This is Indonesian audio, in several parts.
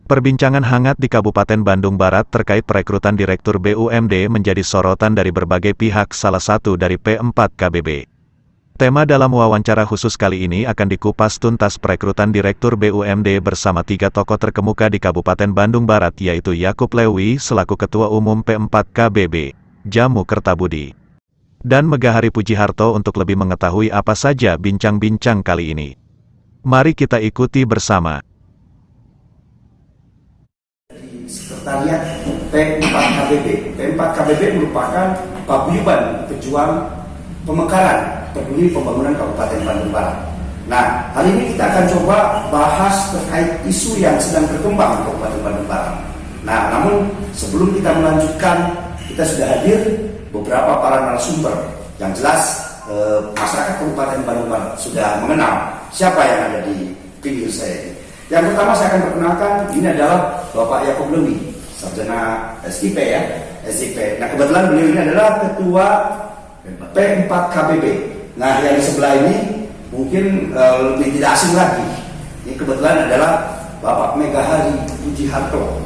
Perbincangan hangat di Kabupaten Bandung Barat terkait perekrutan Direktur BUMD menjadi sorotan dari berbagai pihak, salah satu dari P4KBB. Tema dalam wawancara khusus kali ini akan dikupas tuntas perekrutan Direktur BUMD bersama 3 tokoh terkemuka di Kabupaten Bandung Barat, yaitu Yakub Lewi selaku Ketua Umum P4KBB, Jamu Kertabudi, dan Megahari Pujiharto untuk lebih mengetahui apa saja bincang-bincang kali ini. Mari kita ikuti bersama. Sekretariat P4KBB. P4KBB merupakan paguyuban pejuang pemekaran peduli pembangunan Kabupaten Bandung Barat. Nah, hari ini kita akan coba bahas terkait isu yang sedang berkembang di Kabupaten Bandung Barat. Nah, namun sebelum kita melanjutkan, kita sudah hadir beberapa para narasumber yang jelas masyarakat Kabupaten Bandung Barat sudah mengenal siapa yang ada di pinggir saya ini. Yang pertama saya akan perkenalkan, ini adalah Bapak Yakub Lewi, sarjana SIP ya, SIP. Nah, kebetulan beliau ini adalah Ketua P4KBB. Nah, yang di sebelah ini mungkin lebih tidak asing lagi. Ini kebetulan adalah Bapak Megahari Pujiharto.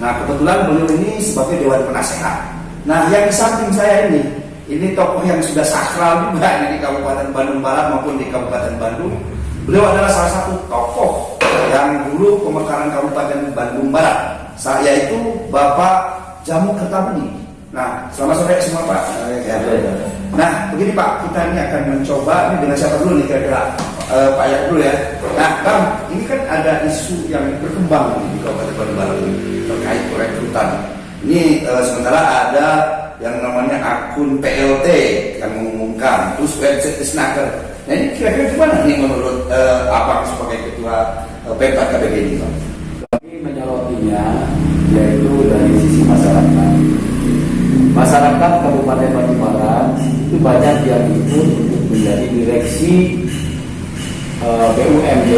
Nah, kebetulan beliau ini sebagai Dewan Penasehat. Nah, yang di samping saya ini tokoh yang sudah sakral juga di Kabupaten Bandung Barat maupun di Kabupaten Bandung. Beliau adalah salah satu tokoh yang dulu pemekaran Kabupaten Bandung Barat, yaitu Bapak Jamu Kertabudi. Nah, selamat sore semua Pak. Nah, begini Pak, kita ini akan mencoba ini dengan siapa dulu nih kira-kira? Pak Yakub dulu ya. Nah, Bang, ini kan ada isu yang berkembang di Kabupaten Bandung Barat terkait perekrutan. Ini sementara ada yang namanya akun PLT yang mengumumkan, terus website Disnaker. Nah, ini kira-kira gimana nih menurut Abang sebagai Ketua P4KBB ini, Pak? Kami menyorotinya yaitu dari sisi masyarakat. Masyarakat Kabupaten Bandung Barat itu banyak yang ikut untuk menjadi direksi BUMD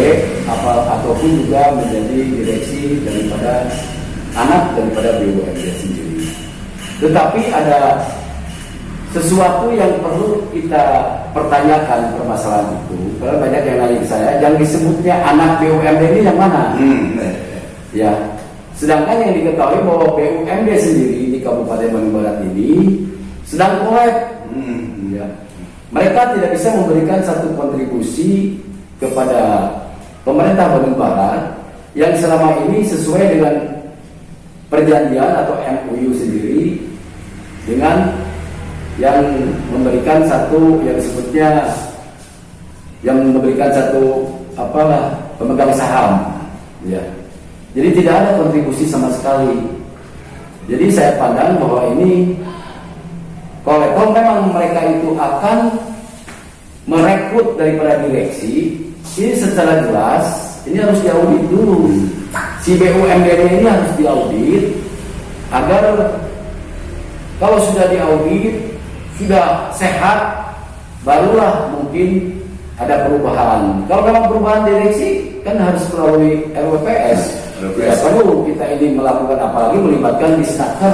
ataupun juga menjadi direksi daripada anak daripada BUMD sendiri. Tetapi ada sesuatu yang perlu kita pertanyakan permasalahan itu, karena banyak yang nanya ke saya, yang disebutnya anak BUMD ini yang mana? Ya, sedangkan yang diketahui bahwa BUMD sendiri di Kabupaten Bandung Barat ini sedang kolab. Ya. Mereka tidak bisa memberikan satu kontribusi kepada pemerintah Bandung Barat yang selama ini sesuai dengan perjanjian atau MOU sendiri dengan yang memberikan satu yang disebutnya pemegang saham, ya. Jadi tidak ada kontribusi sama sekali. Jadi saya pandang bahwa ini kalau memang mereka itu akan merekrut daripada direksi, ini secara jelas ini harus diaudit dulu. Si BUMD ini harus diaudit agar kalau sudah diaudit sudah sehat, barulah mungkin ada perubahan. Kalau memang perubahan direksi kan harus melalui RWPS. Tidak perlu kita ini melakukan apalagi melibatkan Disnaker.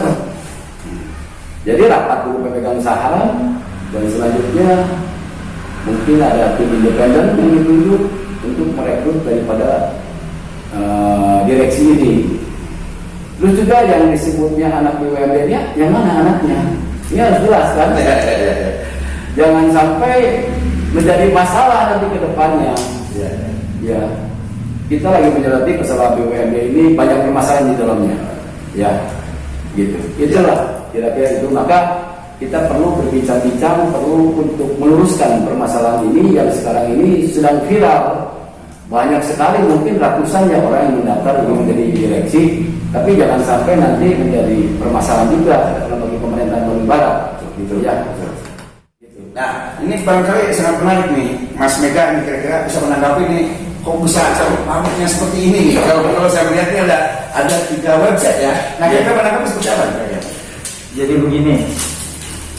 Jadi rapat dulu pemegang saham dan selanjutnya mungkin ada tim independen yang ditunjuk untuk merekrut daripada direksi ini. Terus juga yang disebutnya anak BUMD-nya, yang mana anaknya? Ini harus jelas kan? Jangan sampai menjadi masalah nanti ke depannya. Ya, kita lagi menyoroti kesalahan BUMD ini banyak permasalahan di dalamnya. Ya, gitu. Itulah kira-kira itu. Maka kita perlu berbincang-bincang, perlu untuk meluruskan permasalahan ini yang sekarang ini sedang viral. Banyak sekali, mungkin ratusan ya orang yang mendaftar untuk menjadi direksi. Tapi jangan sampai nanti menjadi permasalahan juga bagi pemerintahan Bandung Barat, gitu ya. Nah, ini barangkali sangat menarik nih, Mas Mega ini kira-kira bisa menanggapi nih, kok bisa caranya seperti ini nih? Kalau saya melihat ini ada 3 website ya. Nah, kira-kira menanggapi seperti apa? Jadi begini,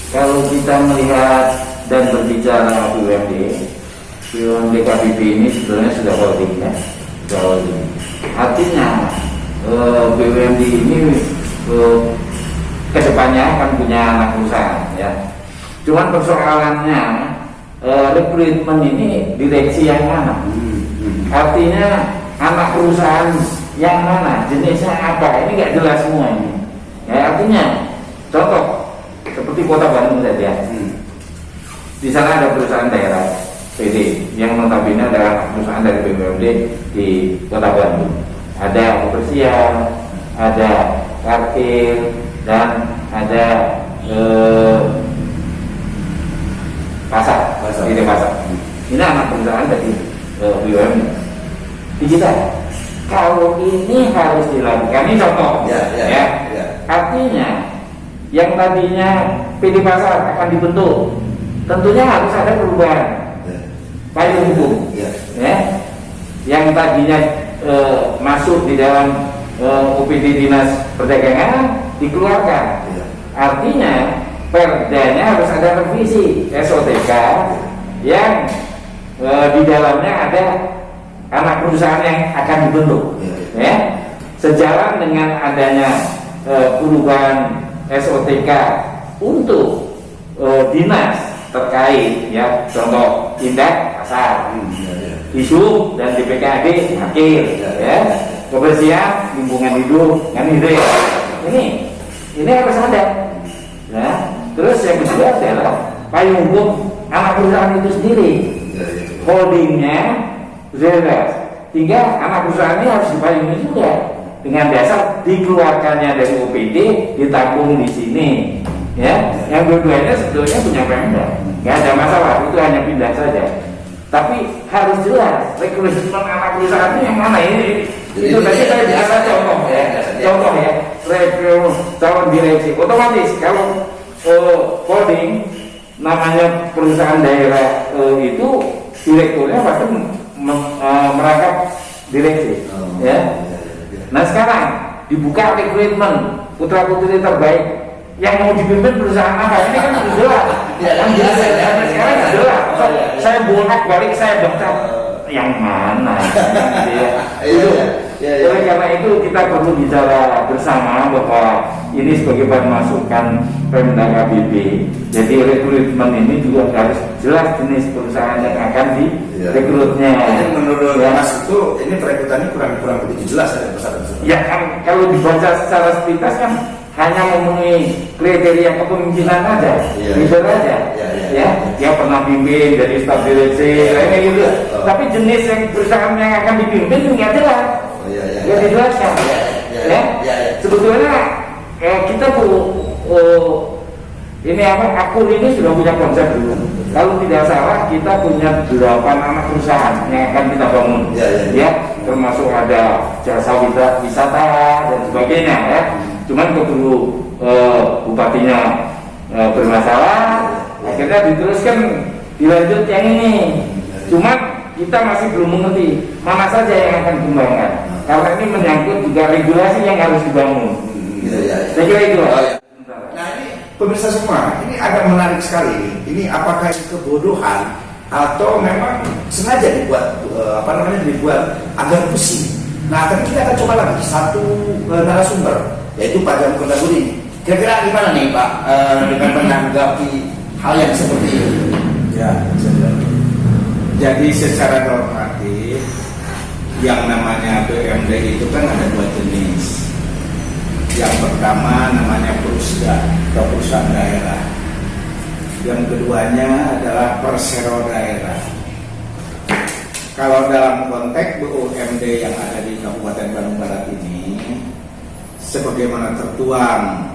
kalau kita melihat dan berbicara BUMD KBB ini sebenarnya sudah holding ya, sudah holding. Artinya BUMD ini kedepannya akan punya anak perusahaan ya. Cuman persoalannya rekrutmen ini direksi yang mana? Artinya anak perusahaan yang mana, jenisnya apa, ini nggak jelas semua ini. Ya, artinya contoh seperti Kota Bandung saja. Di sana ada perusahaan daerah PD yang notabene adalah perusahaan dari BUMD di Kota Bandung. Ada kebersihan, ada parkir, dan ada pasar. Ini anak perusahaan dari BUMD. Di kita, kalau ini harus dilakukan, ini contoh, ya. Artinya yang tadinya PD pasar akan dibentuk, tentunya harus ada perubahan payung hukum, ya. Yang tadinya masuk di dalam UPD Dinas Perdagangan dikeluarkan. Artinya perdanya harus ada revisi SOTK yang di dalamnya ada anak perusahaan yang akan dibentuk, ya. Sejalan dengan adanya perubahan SOTK untuk dinas terkait, ya, contoh tindak pasar, isu dan DPKAD akhir, ya, kebersihan lingkungan hidup, kan itu ya. Ini harus ada, ya. Terus yang kedua adalah payung hukum anak perusahaan itu sendiri, holdingnya jelas, hingga anak perusahaan ini harus dipayungi juga dengan dasar dikeluarkannya dari OPD, ditampung di sini, ya. Yang dua-duanya sebetulnya punya Pemda, nggak ada masalah, itu hanya pindah saja. Tapi harus jelas rekrutmen anak perusahaan ini yang mana ini. Itu tadi saya bicara contoh, ya, rekrut calon direksi. Otomatis kalau holding namanya perusahaan daerah itu direkturnya pasti merangkap direksi, ya. Nah sekarang dibuka rekrutmen putra putri terbaik yang mau dipimpin perusahaan apa, ini kan sudah jelas. Sekarang sudah jelas. Saya bolak balik, saya baca yang mana. Oleh karena itu kita perlu bicara bersama bahwa ini sebagai bahan masukan Pemda KBB. Jadi rekrutmen ini juga harus jelas jenis perusahaan yang akan direkrutnya. Jadi menurut Mas itu ini perekrutannya kurang begitu jelas ya perusahaan. Ya kan kalau dibaca secara sepintas kan hanya memenuhi kriteria kepemimpinan aja, leader aja, ya. Dia pernah pimpin dari staf direksi, kayak gitu. Tapi jenis yang perusahaan yang akan dipimpin nggak jelas, nggak dijelaskan, ya. Sebetulnya kita ini Akur ini sudah punya konsep dulu. Kalau tidak salah kita punya 8 anak perusahaan yang akan kita bangun, ya. Termasuk ada jasa wisata dan sebagainya, ya. Cuman keburu bupatinya bermasalah, akhirnya diteruskan dilanjut yang ini. Cuman kita masih belum mengerti mana saja yang akan dikembangkan, karena ini menyangkut juga regulasi yang harus dibangun. Saya kira itu. Nah ini pemirsa semua, ini agak menarik sekali. Ini apakah itu kebodohan atau memang sengaja dibuat dibuat agar pusing. Nah, tapi kita akan coba lagi satu narasumber, yaitu Pak Jamu Kondaguri. Kira-kira gimana nih Pak dengan menanggapi hal yang seperti itu? Ya, jadi secara normatif yang namanya BUMD itu kan ada 2 jenis. Yang pertama namanya Perusda atau perusahaan daerah. Yang keduanya adalah persero daerah. Kalau dalam konteks BUMD yang ada di Kabupaten Bandung Barat ini, sebagaimana tertuang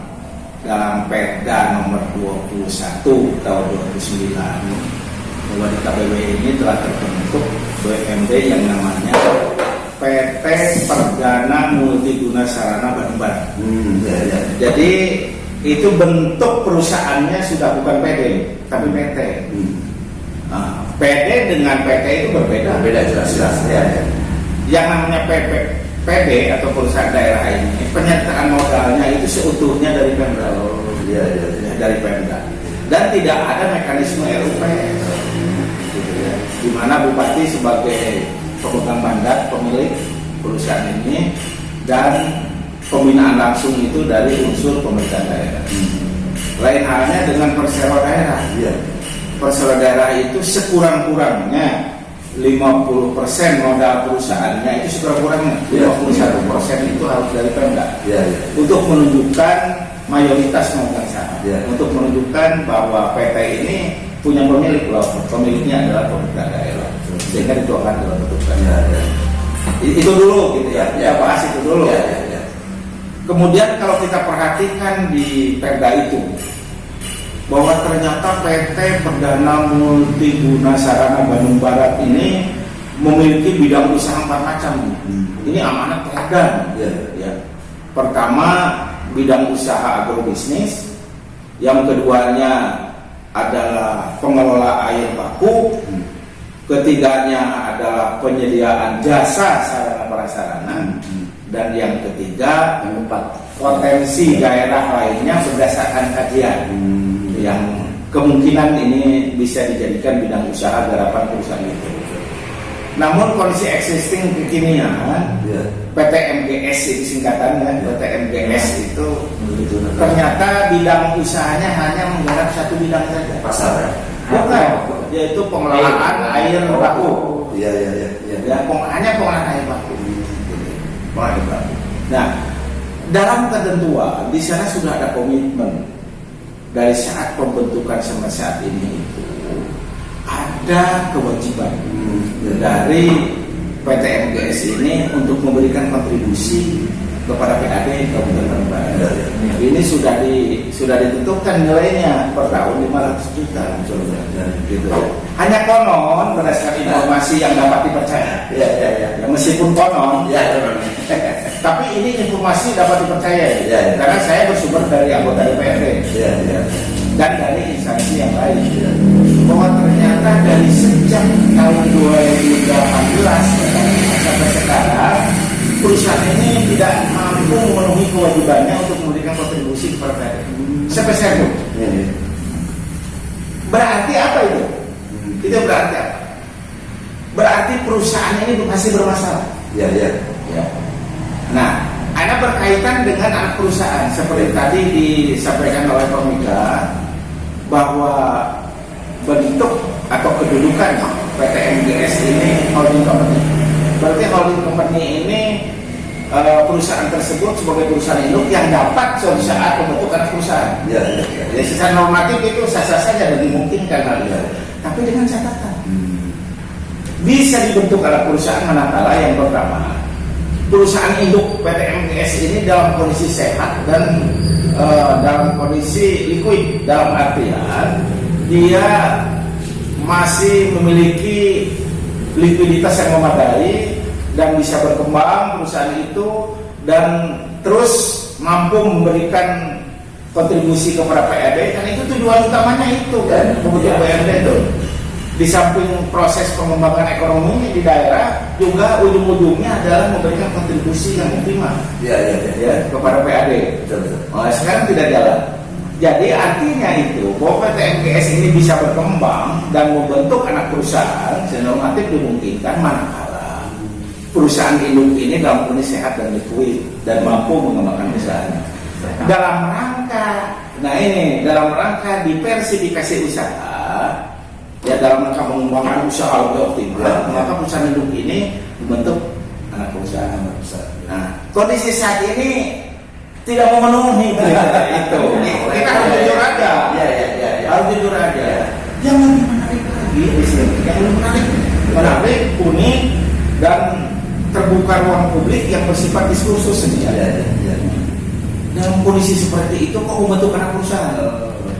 dalam Perda nomor 21 tahun 2009, bahwa di KBW ini telah terbentuk BUMD yang namanya PT Perdana Multiguna Sarana Bandung Barat. Jadi itu bentuk perusahaannya sudah bukan PD, tapi PT. Nah, PD dengan PT itu berbeda jelas. Yang namanya PD atau perusahaan daerah ini penyertaan modalnya itu seutuhnya dari Pemda, dari Pemda, dan tidak ada mekanisme RUPS, di mana bupati sebagai pemegang mandat pemilik perusahaan ini dan pembinaan langsung itu dari unsur pemerintahan daerah. Lain halnya dengan persero daerah. Persero daerah itu sekurang-kurangnya 50% modal perusahaannya itu sekurang-kurangnya 51% itu harus dari Pemda untuk menunjukkan mayoritas memegang saham, untuk menunjukkan bahwa PT ini punya pemilik loh, pemiliknya adalah pemerintah daerah, sehingga dituangkan dalam bentuk Pemda. Itu dulu gitu ya, kita bahas itu dulu. Kemudian kalau kita perhatikan di Perda itu, bahwa ternyata PT Perdana Multiguna Sarana Bandung Barat ini memiliki bidang usaha 4 macam. Ini amanat Perda. Pertama, bidang usaha agrobisnis. Yang keduanya adalah pengelola air baku. Ketiganya adalah penyediaan jasa sarana prasarana. Dan yang ketiga, Yang keempat, potensi daerah lainnya berdasarkan kajian yang kemungkinan ini bisa dijadikan bidang usaha garapan perusahaan itu. Namun kondisi existing kekinian, PT MGS itu singkatannya, PT MGS itu ternyata bidang usahanya hanya menggarap satu bidang saja. pasar ya. Bukan, yaitu pengelolaan air baku. Hanya pengelolaan air baku. Nah, dalam ketentuan di sana sudah ada komitmen dari saat pembentukan sampai saat ini itu ada kewajiban dari PT MGS ini untuk memberikan kontribusi kepada PAD Kabupaten Bandung Barat. Ini sudah ditentukan nilainya per tahun 500 juta. Gitu. Hanya konon berdasarkan informasi yang dapat dipercaya. Ya, meskipun konon, tapi ini informasi dapat dipercaya. Karena saya bersumber dari anggota DPRD dan dari instansi yang lain. Bahwa ternyata dari sejak tahun 2018 sampai sekarang perusahaan ini tidak mampu memenuhi kewajibannya untuk memberikan kontribusi kepada PAD sepeser pun. Berarti apa itu? Itu berarti apa? Berarti perusahaan ini masih bermasalah. Nah, ada berkaitan dengan anak perusahaan seperti tadi disampaikan oleh Pak Mika bahwa bentuk atau kedudukan PT MGS ini holding company. Berarti holding company ini perusahaan tersebut sebagai perusahaan induk yang dapat suatu saat pembentukan perusahaan. Jadi secara normatif itu sah-sah saja dan dimungkinkan hal itu. Tapi dengan catatan bisa dibentuk anak perusahaan manakala yang pertama perusahaan induk PT MGS ini dalam kondisi sehat dan dalam kondisi liquid, dalam artian dia masih memiliki likuiditas yang memadai dan bisa berkembang perusahaan itu dan terus mampu memberikan kontribusi kepada PAD, kan itu tujuan utamanya itu kan kebutuhan PAD itu. Di samping proses pengembangan ekonomi di daerah juga ujung-ujungnya adalah memberikan kontribusi yang optimal kepada PAD. Nah, sekarang tidak jalan. Jadi artinya itu bahwa PT MGS ini bisa berkembang dan membentuk anak perusahaan senormatif dimungkinkan manakala perusahaan induk ini dalam kondisi sehat dan liquid dan mampu mengembangkan usahanya. Dalam rangka diversifikasi usaha, ya dalam rangka mengembangkan usaha lebih optimal, maka perusahaan induk ini membentuk anak perusahaan. Nah, kondisi saat ini tidak memenuhi itu. Kita harus jujur aja. Harus jujur aja. Yang lebih menarik lagi di sini, yang lebih menarik, unik dan terbuka ruang publik yang bersifat diskursus saja. Dalam kondisi seperti itu kok membentuk anak perusahaan?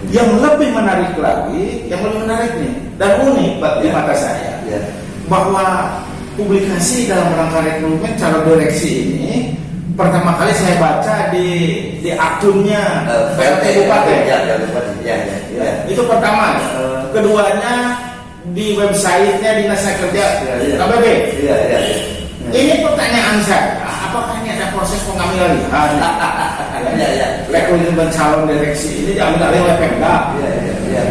Yang lebih menarik lagi, yang lebih menarik nih dan unik di mata saya, bahwa publikasi dalam rangka rekrutmen calon direksi ini pertama kali saya baca di akunnya PLT Bupati. Itu pertama. Keduanya di websitenya Dinas Kerja KBB. Ini pertanyaan saya, apakah ini ada proses pengambilan rekrutmen calon direksi ini diambil oleh Pemda?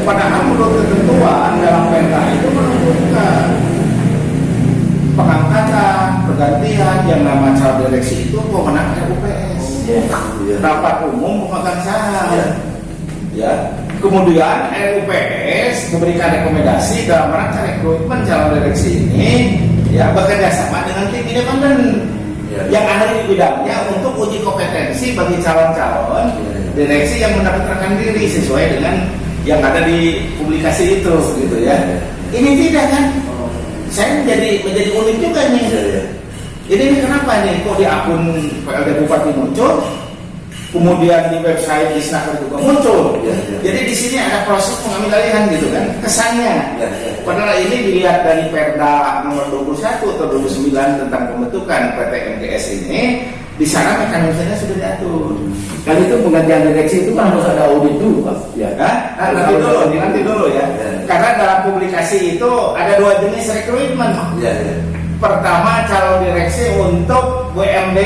Padahal menurut ketentuan dalam Pemda itu menentukan pengangkatan, pergantian yang nama calon direksi itu kewenangan UPS. Rapat umum pemegang saham. Kemudian RUPS memberikan rekomendasi dalam rangka rekrutmen calon direksi ini ya bekerja sama dengan tim independen yang ahli di bidangnya untuk uji kompetensi bagi calon-calon direksi yang mendaftarkan diri sesuai dengan yang ada di publikasi itu, gitu ya. Ini tidak kan? Saya menjadi unik juga nih. Ini kenapa nih? Kok di akun PLD Bupati muncul? Kemudian di website Disnaker juga muncul. Jadi di sini ada proses pengambil alihan gitu kan, kesannya. Padahal ini dilihat dari Perda nomor 21 atau 29 tentang pembentukan PT MGS ini, di sana mekanismenya sudah diatur. Kan itu penggantian direksi itu kan harus ada audit dulu, Pak. Ya. Nanti dulu ya. Karena dalam publikasi itu ada 2 jenis rekrutmen. Pertama calon direksi untuk BUMD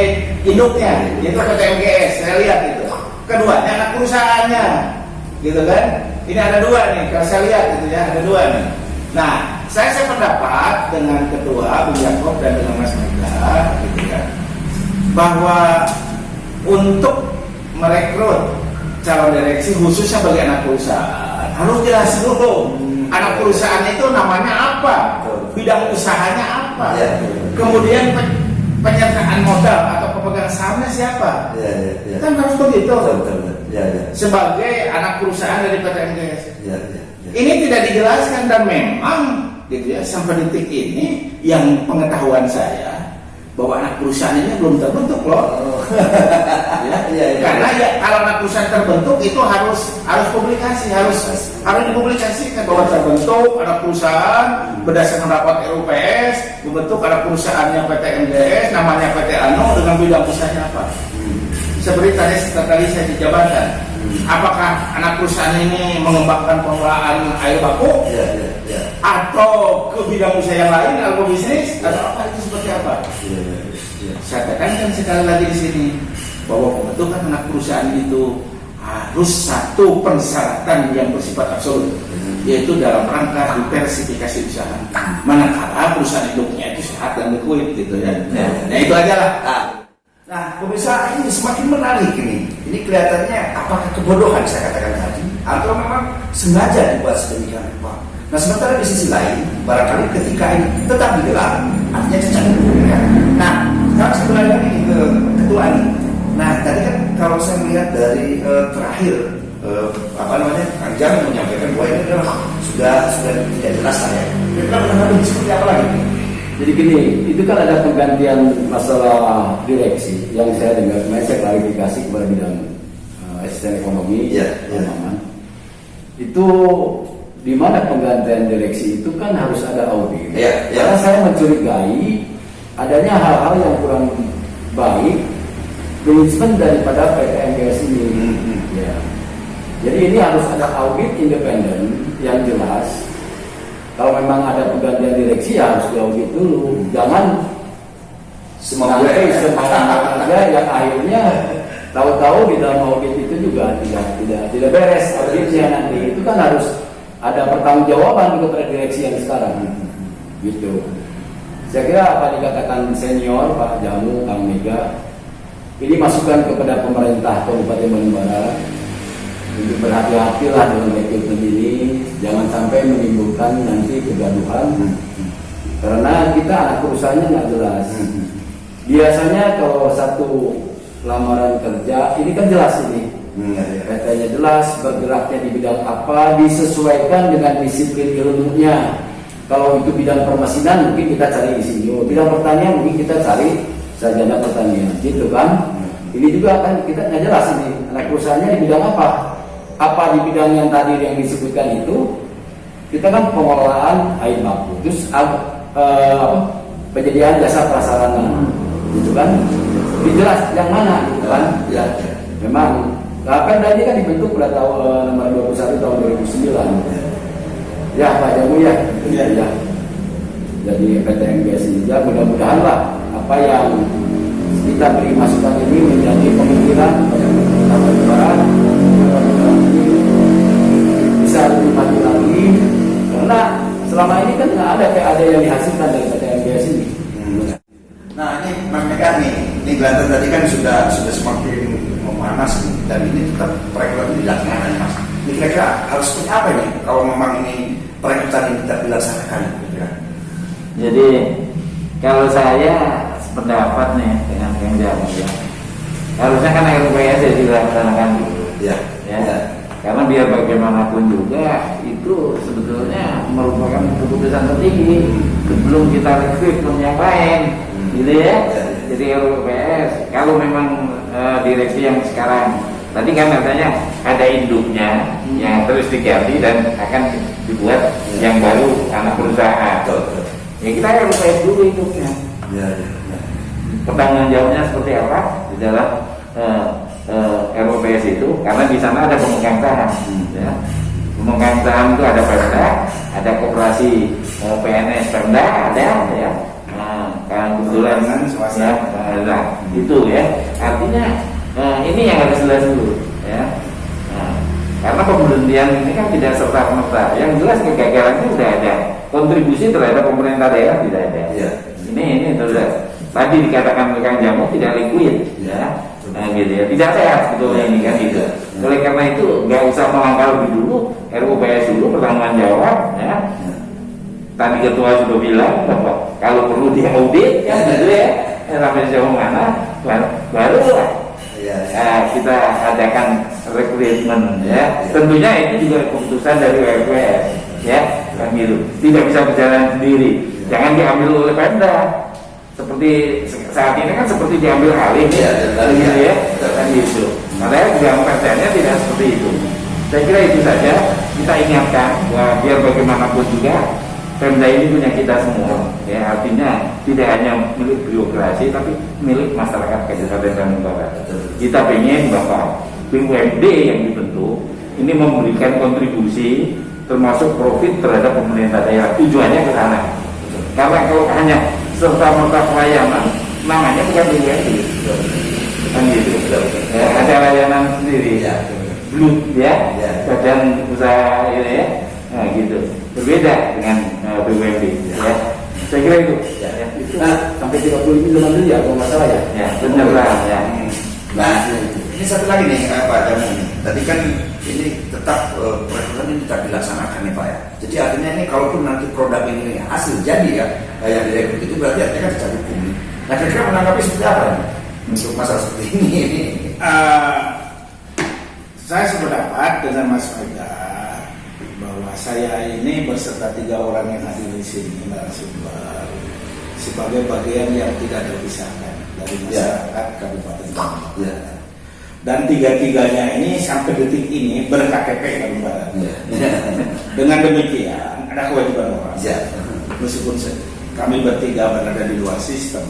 induknya, itu PT MGS, saya lihat itu. Keduanya anak perusahaannya, gitu kan? Ini ada 2 nih, kalau saya lihat gitu ya, ada 2 nih. Nah, saya sependapat dengan Ketua Bung Yakob dan dengan Mas Mega, gitu kan, bahwa untuk merekrut calon direksi khususnya bagi anak perusahaan harus jelas dulu. Anak perusahaan itu namanya apa, bidang usahanya apa, kemudian penyertaan modal atau pemegang sahamnya siapa, kan harus begitu. Sebagai anak perusahaan dari PT MGS, ini tidak dijelaskan dan memang gitu ya sampai detik ini yang pengetahuan saya bahwa anak perusahaan ini belum terbentuk loh. Karena ya kalau anak perusahaan terbentuk itu harus publikasi, harus dipublikasikan bahwa terbentuk anak perusahaan berdasarkan rapat RUPS, membentuk anak perusahaannya PT MGS, namanya PT Ano dengan bidang usahanya apa. Seperti tadi saya di jabatan, apakah anak perusahaan ini mengembangkan pengelolaan air baku atau ke bidang usaha yang lain, atau bisnis, atau apa itu seperti apa? Saya tekankan sekali lagi di sini bahwa pembentukan anak perusahaan itu harus satu persyaratan yang bersifat absolut, yaitu dalam rangka diversifikasi usaha. Manakala perusahaan induknya itu sehat dan liquid, gitu ya. Nah itu aja lah. Nah, pemirsa, ini semakin menarik ini. Ini kelihatannya apakah kebodohan saya katakan tadi, atau memang sengaja dibuat sedemikian rupa. Nah, sementara di sisi lain, barangkali ketika ini tetap digelar, artinya cacat hukum kan. Nah, sekarang saya beralih lagi ke ketua ini. Nah, tadi kan kalau saya melihat dari terakhir, Kang Jam menyampaikan bahwa ini adalah sudah tidak jelas lah ya. Kira-kira menanggapi seperti apa lagi? Jadi gini, itu kan ada penggantian masalah direksi yang saya dengar, saya klarifikasi kepada bidang asisten ekonomi, Maman. Itu di mana penggantian direksi itu kan harus ada audit. Karena saya mencurigai adanya hal-hal yang kurang baik manajemen daripada PT MGS ini. Jadi ini harus ada audit independen yang jelas. Kalau memang ada penggantian direksi ya harus diaudit dulu. Jangan semua aja yang akhirnya tahu-tahu di dalam audit itu juga tidak beres auditnya nanti. Itu kan harus ada pertanggungjawaban kepada direksi yang sekarang. Gitu. Saya kira apa dikatakan senior Pak Jamu, Kang Mega, ini masukan kepada pemerintah Kabupaten Bandung Barat untuk berhati-hatilah dalam rekrutmen ini, jangan sampai menimbulkan nanti kegaduhan. Karena kita anak perusahaannya nggak jelas. Biasanya kalau satu lamaran kerja ini kan jelas ini, PT-nya jelas, bergeraknya di bidang apa, disesuaikan dengan disiplin ilmunya. Kalau itu bidang permesinan mungkin kita cari insinyur, bidang pertanian mungkin kita cari sarjana pertanian, gitu kan? Ini juga kan kita nggak jelas ini anak perusahaannya di bidang apa di bidang yang tadi yang disebutkan itu. Kita kan pengelolaan air baku, terus penyediaan jasa prasarana, gitu kan? Jadi jelas yang mana, gitu kan? Memang Perda ini kan dibentuk pada tahun nomor 21 tahun 2009. Ya Pak Jamu ya. Jadi PT MGS ini ya mudah-mudahan lah apa yang kita beri masukan ini menjadi pemikiran pada pemerintah Bandung Barat bisa lebih maju lagi, karena selama ini kan nggak ada PAD yang dihasilkan dari PT MGS ini. Nah ini Mas Mega nih, ini Banten tadi kan sudah semakin memanas nih, dan ini tetap perekonomian dilaksanakan Mas. Ini kira-kira harus seperti apa ini kalau memang ini perekrutan ini tidak dilaksanakan? Kira-kira. Jadi kalau saya sependapat nih dengan Kang Jamu ya, harusnya kan RUPS ya dilaksanakan dulu. Ya. Ya. Karena biar bagaimanapun juga itu sebetulnya merupakan keputusan tertinggi sebelum kita rekrutmen yang lain, gitu ya. Jadi RUPS kalau memang direksi yang sekarang tadi kan katanya ada induknya yang terus diganti dan akan dibuat yang baru anak perusahaan. Ya kita RUPS dulu induknya. Pertanggung jawabnya seperti apa di dalam RUPS itu, karena di sana ada pemegang saham, ya. Pemegang saham itu ada Pemda, ada koperasi PNS Pemda, ada, ya. Nah, kan kebetulan ya, nah, itu ya. Artinya ini yang harus jelas dulu, ya. Nah, karena pemberhentian ini kan tidak serta merta. Yang jelas kegagalannya sudah ada, kontribusi terhadap pemerintah daerah tidak ada. Ya. Ini sudah. Tadi dikatakan oleh Kang Jamu tidak liquid, ya. Nah, gitu ya, tidak sehat sebetulnya ini kan gitu. Oleh karena itu nggak usah melangkah lebih dulu, RUPS dulu pertanggungan jawab, ya. Tadi ketua sudah bilang bahwa kalau perlu diaudit, ya gitu ya, sampai sejauh mana, baru kita adakan rekrutmen, ya. Tentunya itu juga keputusan dari RUPS, ya, kan gitu. Tidak bisa berjalan sendiri, jangan diambil oleh Pemda. Seperti saat ini kan seperti diambil alih, ya, gitu ya, kan gitu. Padahal dalam perjanjiannya tidak seperti itu. Saya kira itu saja kita ingatkan bahwa biar bagaimanapun juga Pemda ini punya kita semua, ya, artinya tidak hanya milik birokrasi tapi milik masyarakat Kabupaten Bandung Barat. Kita pengen bahwa BUMD yang dibentuk ini memberikan kontribusi termasuk profit terhadap pemerintah daerah, tujuannya ke sana. Karena kalau hanya serta merta pelayanan, namanya bukan BUMD, kan gitu. Ya, ada layanan sendiri, BLUT, ya, badan usaha ini, ya, nah, gitu. Berbeda dengan BUMD, ya. Saya kira itu. Nah, sampai 35 zaman dulu ya, kalau nggak salah ya. Ya, benar lah, ya. Nah, ini satu lagi nih Pak Jamu. Tadi kan ini tetap perekrutan ini tidak dilaksanakan nih Pak ya. Jadi artinya ini kalaupun nanti produk ini hasil jadi ya yang direkrut itu berarti artinya kan secara hukum. Nah kira-kira menanggapi seperti apa nih untuk masalah seperti ini? Saya sependapat dengan Mas Mega bahwa saya ini berserta 3 orang yang hadir di sini narasumber sebagai bagian yang tidak terpisahkan dari masyarakat Kabupaten Bandung Barat. Dan 3-tiganya ini sampai detik ini berKTP Bandung Barat. Dengan demikian ada kewajiban moral. Meskipun kami bertiga berada di luar sistem,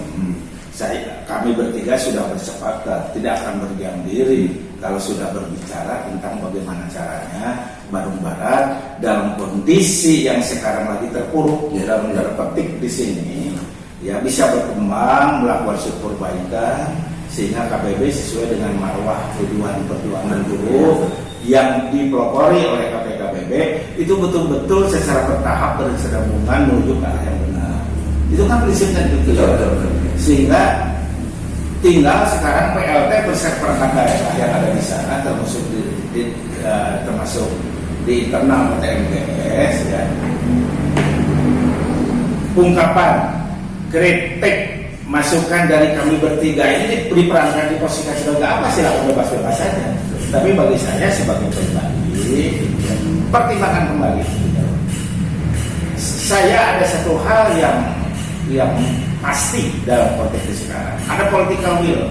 kami bertiga sudah bersepakat tidak akan berdiam diri kalau sudah berbicara tentang bagaimana caranya Bandung Barat dalam kondisi yang sekarang lagi terpuruk dalam tanda petik di sini ya bisa berkembang, melakukan perbaikan sehingga KBB sesuai dengan marwah tujuan perjuangan dulu yang dipelopori oleh KPKBB itu betul-betul secara bertahap berkesinambungan menuju ke arah yang benar. Itu kan prinsipnya gitu. Sehingga tinggal sekarang PLT perangkat daerah yang ada di sana termasuk termasuk di internal TMPS ya. Ungkapan kritik masukan dari kami bertiga ini diperankan diposisikan sebagai apa silakan bebas-bebas saja. Tapi bagi saya sebagai pribadi pertimbangkan kembali. Saya ada satu hal yang pasti dalam konteks sekarang. Ada political will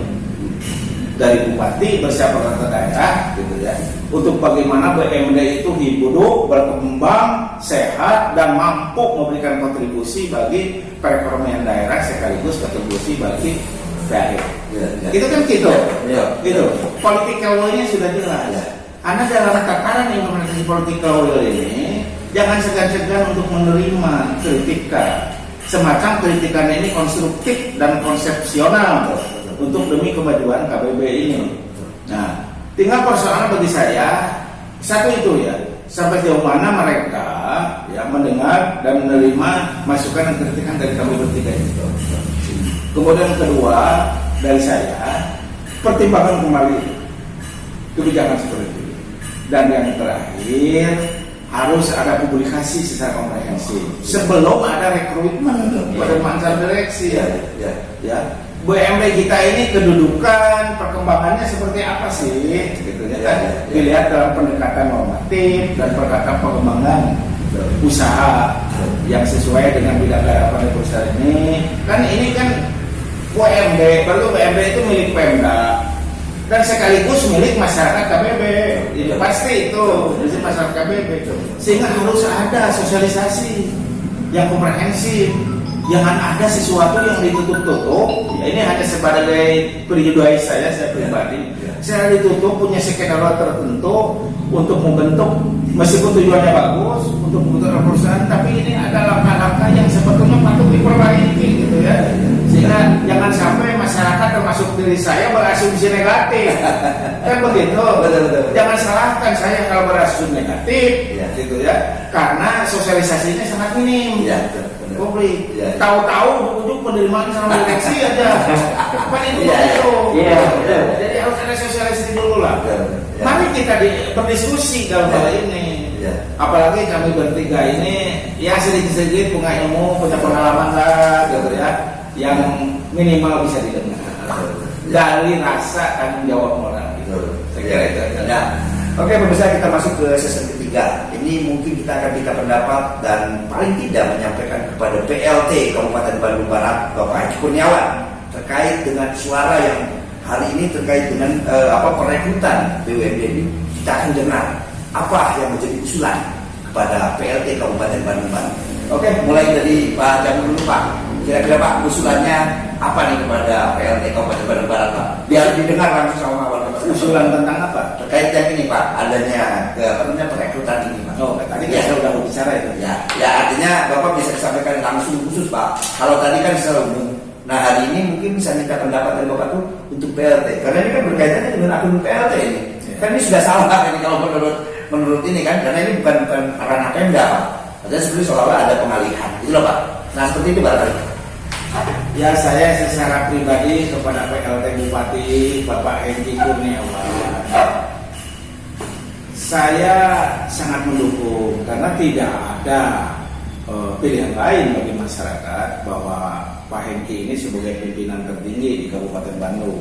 dari bupati bersama pemerintah daerah, gitu ya, untuk bagaimana BUMD itu hidup, berkembang, sehat dan mampu memberikan kontribusi bagi perekonomian daerah sekaligus kontribusi bagi daerah. Itu kan gitu. Gitu. Political will-nya sudah jelas. Anda dalam tataran implementasi political will ini jangan segan-segan untuk menerima kritikan. Semacam kritikan ini konstruktif dan konsepsional untuk demi kemajuan KBB ini. Nah, tinggal persoalan bagi saya satu itu ya, sampai sejauh mana mereka ya mendengar dan menerima masukan dan kritikan dari kami bertiga itu. Kemudian kedua dari saya pertimbangkan kembali kebijakan seperti itu. Dan yang terakhir, harus ada publikasi secara komprehensif sebelum ada rekrutmen pada mantan direksi. Ya. BUMD kita ini kedudukan perkembangannya seperti apa sih? Gitu ya kan? Dilihat dalam pendekatan normatif dan pendekatan pengembangan usaha yang sesuai dengan bidang garapan perusahaan ini. Kan ini kan BUMD, baru BUMD itu milik Pemda dan sekaligus milik masyarakat KBB. Itu pasti itu milik masyarakat KBB. Sehingga harus ada sosialisasi yang komprehensif. Jangan ada sesuatu yang ditutup-tutup. Ya, ini hanya sebagai pribadi saya pribadi. Saya ditutup punya skenario tertentu untuk membentuk, meskipun tujuannya bagus untuk membentuk perusahaan, tapi ini ada langkah-langkah yang sebetulnya patut diperbaiki gitu ya. Sehingga jangan sampai masyarakat termasuk diri saya berasumsi negatif. Kan begitu. Betul. Jangan salahkan saya kalau berasumsi negatif, gitu ya. Karena sosialisasinya sangat minim. Publik. Tahu-tahu ujung penerimaan sama direksi aja. Kan itu begitu. Jadi harus ada sosialisasi dulu lah. Mari kita berdiskusi dalam hal ini. Apalagi kami bertiga ini ya sedikit-sedikit punya ilmu, punya pengalaman lah, gitu ya, yang minimal bisa didengar dari rasa tanggung jawab moral. Gitu. Saya kira itu. Oke pemirsa, kita masuk ke sesi ketiga. Ini mungkin kita akan minta pendapat dan paling tidak menyampaikan kepada PLT Kabupaten Bandung Barat, Bapak Haji Kurniawan, terkait dengan suara yang hari ini terkait dengan perekrutan BUMD ini. Kita akan dengar apa yang menjadi usulan kepada PLT Kabupaten Bandung Barat. Oke, mulai dari Pak Jamu dulu Pak. Kira-kira Pak usulannya apa nih kepada PLT Kabupaten Bandung Barat Pak? Biar didengar langsung sama warga. Usulan tentang apa? Terkait yang ini Pak, adanya perekrutan ini Pak. Oh, tadi saya sudah bicara itu. Ya artinya Bapak bisa disampaikan langsung khusus Pak. Kalau tadi kan secara umum. Nah hari ini mungkin bisa minta pendapat dari Bapak tuh untuk PLT. Karena ini kan berkaitannya dengan akun PLT ini. Kan ini sudah salah ini kalau menurut ini kan, karena ini bukan ranah Pemda Pak. Artinya sebenarnya seolah-olah ada pengalihan. Itu loh Pak. Nah seperti itu barangkali. Ya saya secara pribadi kepada PLT Bupati Bapak Haji Kurniawan, saya sangat mendukung karena tidak ada pilihan lain bagi masyarakat bahwa Pak Hengki ini sebagai pimpinan tertinggi di Kabupaten Bandung,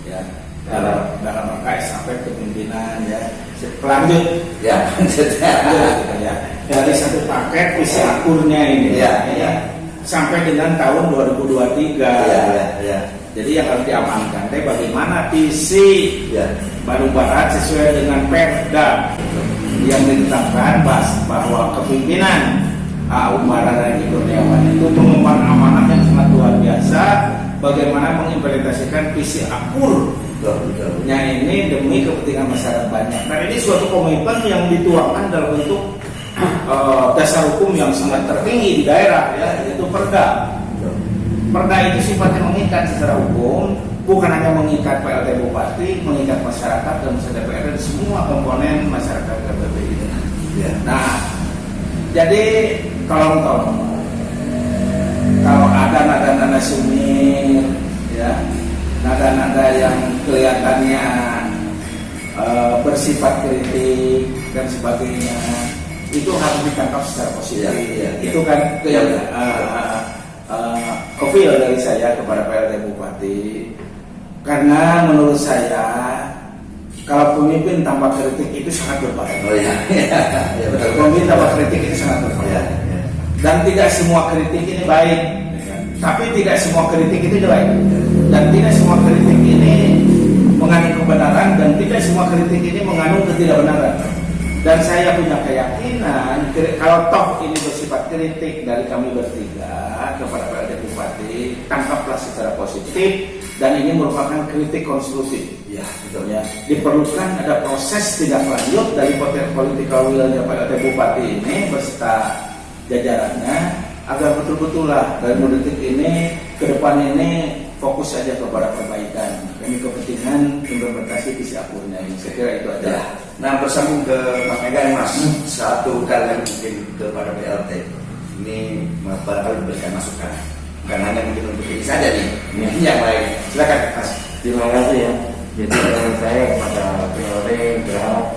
ya dalam rangka sampai kepemimpinan ya pelanjut ya dari satu paket visi akurnya ini sampai dengan tahun 2023. Jadi yang harus diamankan bagaimana visi Bandung Barat sesuai dengan Perda yang ditetapkan bahwa kepimpinan Umar dan Kurniawan itu mengemban amanah yang sangat luar biasa bagaimana mengimplementasikan visi akurnya ini demi kepentingan masyarakat banyak. Nah ini suatu komitmen yang dituangkan dalam bentuk dasar hukum yang sangat tertinggi di daerah ya, yaitu Perda. Perda itu sifatnya mengikat secara hukum, bukan hanya mengikat PLT Bupati, mengikat masyarakat dan DPR dan semua komponen masyarakat KBB itu. Nah, jadi kalau ada nada-nada sumir, ya, nada-nada yang kelihatannya bersifat kritik dan sebagainya, itu harus ditangkap secara positif. Itu kan kofil dari saya kepada PLT Bupati, karena menurut saya kalau pemimpin tanpa kritik itu sangat berbahaya. Pemimpin tanpa kritik itu sangat berbahaya. Dan tidak semua kritik ini baik, tapi tidak semua kritik itu jelek, dan tidak semua kritik ini mengandung kebenaran, dan tidak semua kritik ini mengandung ketidakbenaran. Dan saya punya keyakinan kalau toh ini bersifat kritik dari kami bertiga kepada PLT Bupati, tangkaplah secara positif, dan ini merupakan kritik konstruktif. Ya, betul ya. Diperlukan ada proses tindak lanjut dari political will-nya PLT Bupati ini beserta jajarannya agar betul-betul lah dari detik ini ke depan ini fokus saja kepada perbaikan demi kepentingan implementasi visi akurnya ini. Saya kira itu aja. Ya. Nah bersambung ke Mas Megan Mas, satu hal yang mungkin kepada PLT ini barangkali memberikan masukan, bukan hanya mungkin untuk ini saja nih, ini yang lain. Silakan Mas. Terima kasih ya. Jadi saya kepada PLT berharap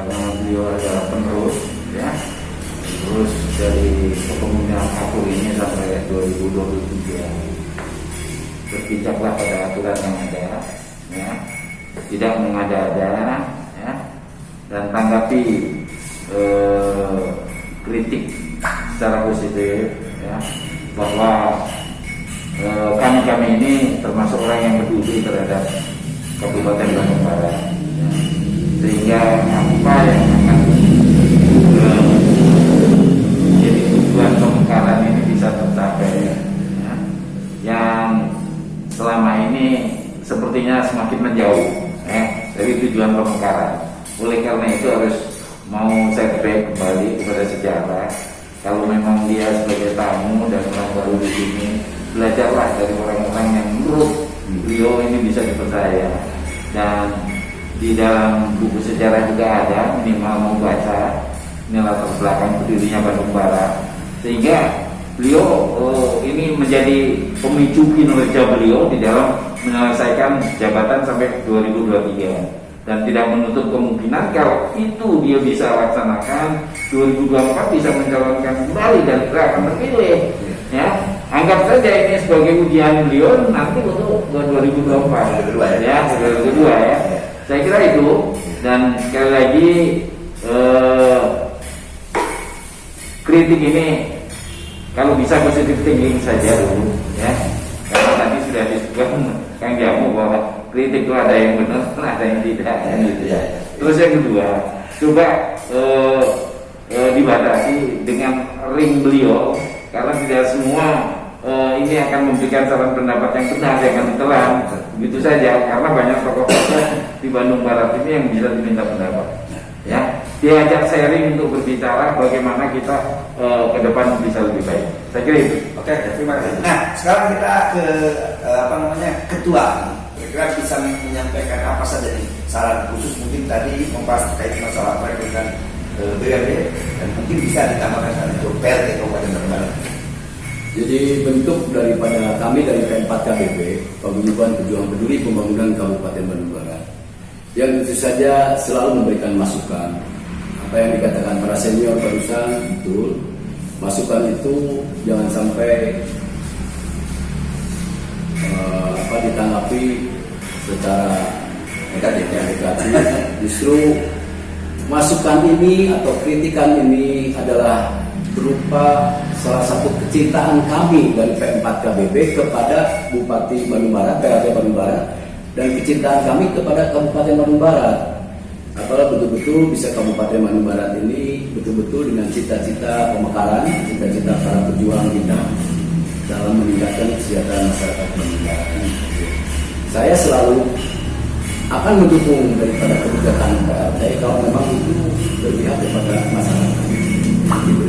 karena beliau adalah penerus, ya, terus dari kepemimpinan aku ini sampai 2023 berpijaklah pada aturan yang ada, ya, tidak mengada-ada, ya, dan tanggapi kritik secara positif, ya, bahwa kami ini termasuk orang yang peduli terhadap Kabupaten Bandung Barat, ya, sehingga apa yang akan jadi tujuan pemekaran ini bisa tercapai, ya, yang selama ini sepertinya semakin menjauh, dari tujuan pemekaran. Oleh karena itu harus mau setback kembali kepada sejarah. Kalau memang dia sebagai tamu dan orang baru di sini, belajarlah dari orang-orang yang menurut beliau ini bisa dipercaya. Dan di dalam buku sejarah juga ada minimal membaca ini latar belakang berdirinya Bandung Barat, sehingga beliau ini menjadi pemicu kinerja beliau di dalam menyelesaikan jabatan sampai 2023, dan tidak menutup kemungkinan kalau itu dia bisa laksanakan 2024 bisa mencalonkan kembali dan akan terpilih, ya. Anggap saja ini sebagai ujian beliau nanti untuk 2024 ya, 2022 ya. Saya kira itu, dan sekali lagi kritik ini kalau bisa positif thinking saja dulu, ya, karena tadi sudah disebutkan Kang Jamu bahwa kritik itu ada yang benar, ada yang tidak, gitu ya. Terus yang kedua, coba dibatasi dengan ring beliau, karena tidak semua ini akan memberikan saran pendapat yang benar, jangan ditelan begitu saja, karena banyak tokoh-tokoh di Bandung Barat ini yang bisa diminta pendapat, ya. Diajak sharing untuk berbicara bagaimana kita ke depan bisa lebih baik. Saya kira itu. Oke, terima kasih. Nah, sekarang kita ke ketua. Kira-kira bisa menyampaikan apa saja nih saran khusus, mungkin tadi membahas terkait masalah perekrutan BUMD, dan mungkin bisa ditambahkan saran untuk PLT Kabupaten Bandung Barat. Jadi bentuk daripada kami dari P4 KBB, Paguyuban Pejuang Peduli Pembangunan Kabupaten Bandung Barat, yang tentu saja selalu memberikan masukan. Apa yang dikatakan para senior barusan betul, masukan itu jangan sampai ditanggapi secara negatif. Justru masukan ini atau kritikan ini adalah berupa salah satu kecintaan kami dari P4 KBB kepada Bupati Bandung Barat, PLT Bandung Barat, dan kecintaan kami kepada Kabupaten Bandung Barat. Apalah betul-betul bisa Kabupaten Bandung Barat ini betul-betul dengan cita-cita pemekaran, cita-cita para pejuang kita dalam meningkatkan kesejahteraan masyarakat Bandung Barat. Saya selalu akan mendukung daripada kebijakan PLT kalau memang itu berpihak kepada masyarakat.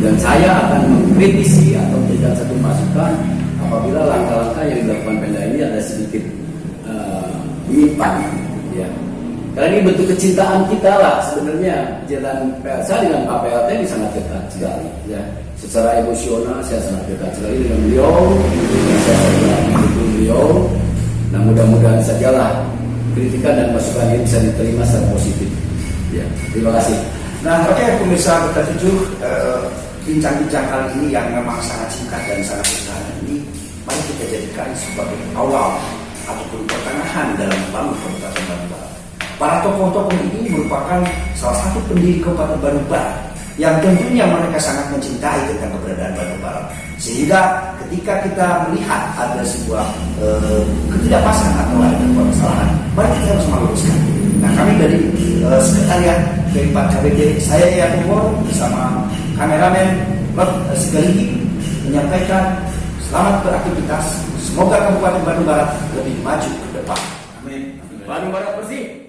Dan saya akan mengkritisi atau memberikan satu masukan apabila langkah-langkah yang dilakukan Pemda ini ada sedikit menyimpang, ya. Karena ini bentuk kecintaan kita lah sebenarnya. Kecintaan saya dengan Pak PLT ini sangat dekat sekali, ya. Secara emosional saya sangat dekat sekali dengan beliau, saya sangat mendukung beliau. Nah, mudah-mudahan sajalah kritikan dan masukan ini bisa diterima secara positif. Ya, terima kasih. Nah, oke, pemirsa Berita7, bincang-bincang kali ini yang memang sangat singkat dan sangat sederhana ini, mari kita jadikan sebagai awal ataupun pertengahan dalam membangun Kabupaten Bandung Barat. Para tokoh-tokoh ini merupakan salah satu pendiri Kabupaten Bandung Barat yang tentunya mereka sangat mencintai tentang keberadaan Bandung Barat. Sehingga ketika kita melihat ada sebuah ketidakpasan atau ada permasalahan, mari kita harus meluruskan. Nah, kami dari Sekretariat P4 KBB, saya Yakubor bersama kameramen Segaligi menyampaikan selamat beraktivitas. Semoga Kabupaten Bandung Barat lebih maju ke depan. Amin. Bandung Barat bersih.